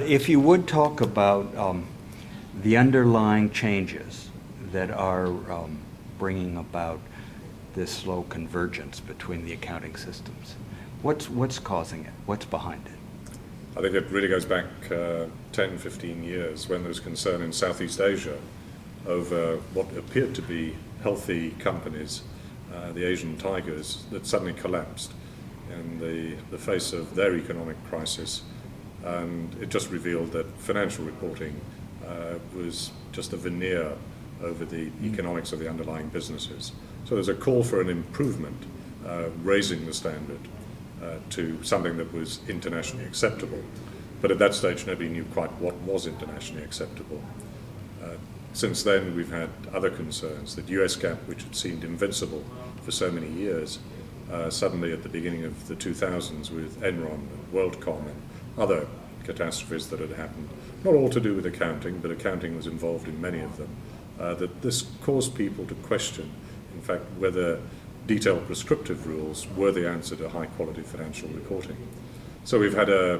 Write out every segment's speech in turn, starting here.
if you would talk about the underlying changes that are bringing about this slow convergence between the accounting systems, what's causing it? What's behind it? I think it really goes back 10, 15 years when there was concern in Southeast Asia over what appeared to be healthy companies, the Asian tigers, that suddenly collapsed in the face of their economic crisis. And it just revealed that financial reporting was just a veneer over the economics of the underlying businesses. So there's a call for an improvement, raising the standard to something that was internationally acceptable. But at that stage, nobody knew quite what was internationally acceptable. Since then, we've had other concerns that US GAAP, which had seemed invincible for so many years, suddenly at the beginning of the 2000s with Enron and WorldCom and other catastrophes that had happened, not all to do with accounting, but accounting was involved in many of them, that this caused people to question, in fact, whether detailed prescriptive rules were the answer to high-quality financial reporting. So we've had a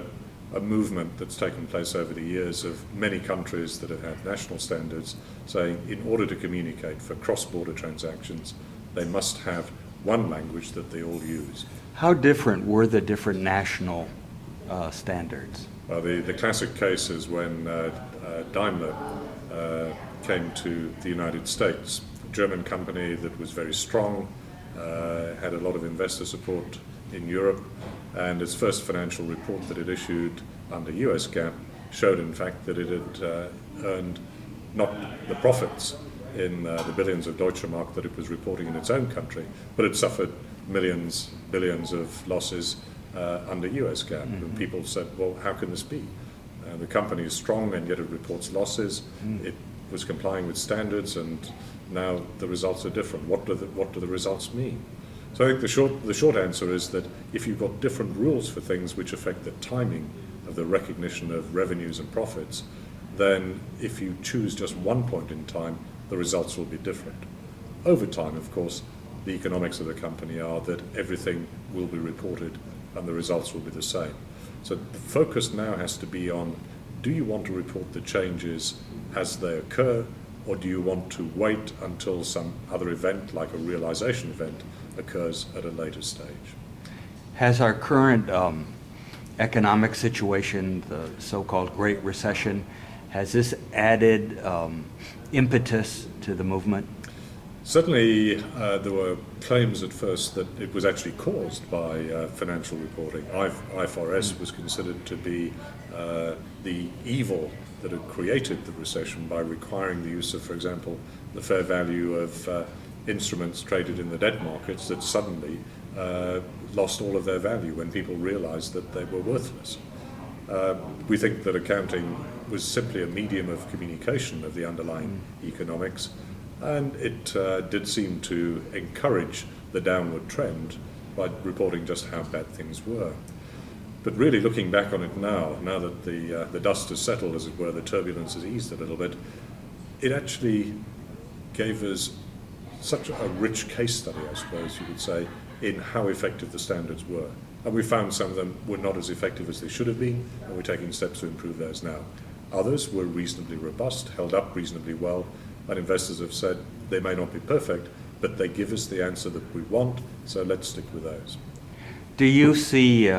movement that's taken place over the years of many countries that have had national standards saying in order to communicate for cross-border transactions, they must have one language that they all use. How different were the different national standards? The classic case is when Daimler came to the United States, a German company that was very strong, had a lot of investor support in Europe, and its first financial report that it issued under US GAAP showed in fact that it had earned not the profits in the billions of Deutsche Mark that it was reporting in its own country, but it suffered millions, billions of losses under US GAAP. And people said, well, how can this be? The company is strong and yet it reports losses. It was complying with standards and now the results are different. What do the results mean? So I think the short answer is that if you've got different rules for things which affect the timing of the recognition of revenues and profits, then if you choose just one point in time, the results will be different. Over time, of course, the economics of the company are that everything will be reported and the results will be the same. So the focus now has to be on, do you want to report the changes as they occur, or do you want to wait until some other event, like a realization event, occurs at a later stage? Has our current economic situation, the so-called Great Recession, has this added impetus to the movement? Certainly, there were claims at first that it was actually caused by financial reporting. IFRS was considered to be the evil that had created the recession by requiring the use of, for example, the fair value of instruments traded in the debt markets that suddenly lost all of their value when people realized that they were worthless. We think that accounting was simply a medium of communication of the underlying economics, and it did seem to encourage the downward trend by reporting just how bad things were. But really looking back on it now that the dust has settled, as it were, the turbulence has eased a little bit, it actually gave us such a rich case study, I suppose you would say, in how effective the standards were. And we found some of them were not as effective as they should have been, and we're taking steps to improve those now. Others were reasonably robust, held up reasonably well, and investors have said they may not be perfect, but they give us the answer that we want, so let's stick with those. Do you see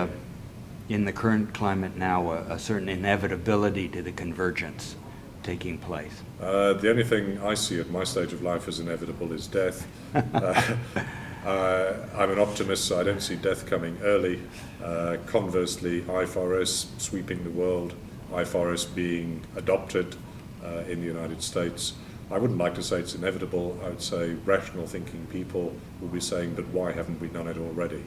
in the current climate now a certain inevitability to the convergence taking place? The only thing I see at my stage of life as inevitable is death. I'm an optimist, so I don't see death coming early. Conversely, IFRS sweeping the world, IFRS being adopted in the United States, I wouldn't like to say it's inevitable. I would say rational thinking people will be saying, but why haven't we done it already?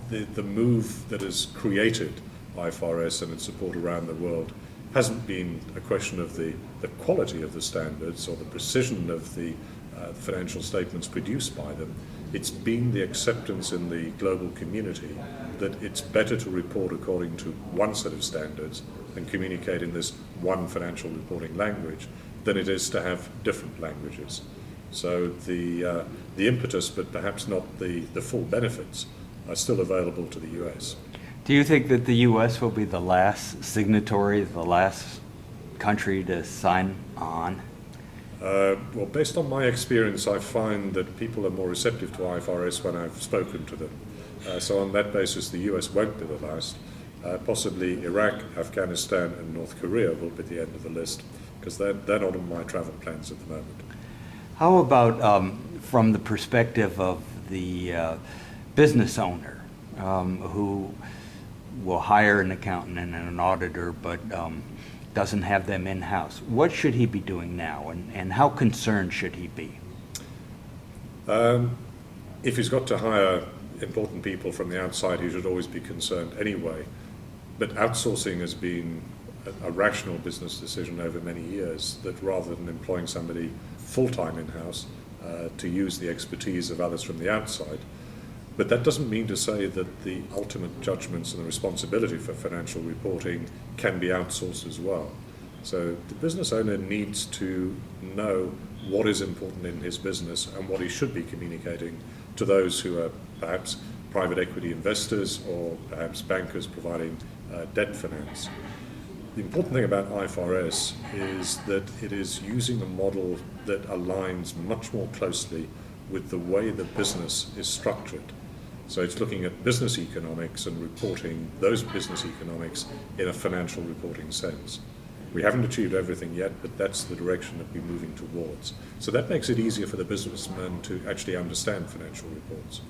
The move that has created IFRS and its support around the world hasn't been a question of the quality of the standards or the precision of the financial statements produced by them. It's been the acceptance in the global community that it's better to report according to one set of standards and communicate in this one financial reporting language than it is to have different languages. So the impetus, but perhaps not the full benefits, are still available to the US. Do you think that the U.S. will be the last signatory, the last country to sign on? Well, based on my experience, I find that people are more receptive to IFRS when I've spoken to them. So on that basis, the US won't be the last. Possibly Iraq, Afghanistan and North Korea will be at the end of the list, because they're not on my travel plans at the moment. How about from the perspective of the business owner who will hire an accountant and an auditor, but doesn't have them in-house? What should he be doing now, and how concerned should he be? If he's got to hire important people from the outside, he should always be concerned anyway. But outsourcing has been a rational business decision over many years, that rather than employing somebody full-time in-house, to use the expertise of others from the outside. But that doesn't mean to say that the ultimate judgments and the responsibility for financial reporting can be outsourced as well. So the business owner needs to know what is important in his business and what he should be communicating to those who are perhaps private equity investors or perhaps bankers providing debt finance. The important thing about IFRS is that it is using a model that aligns much more closely with the way the business is structured. So it's looking at business economics and reporting those business economics in a financial reporting sense. We haven't achieved everything yet, but that's the direction that we're moving towards. So that makes it easier for the businessman to actually understand financial reports.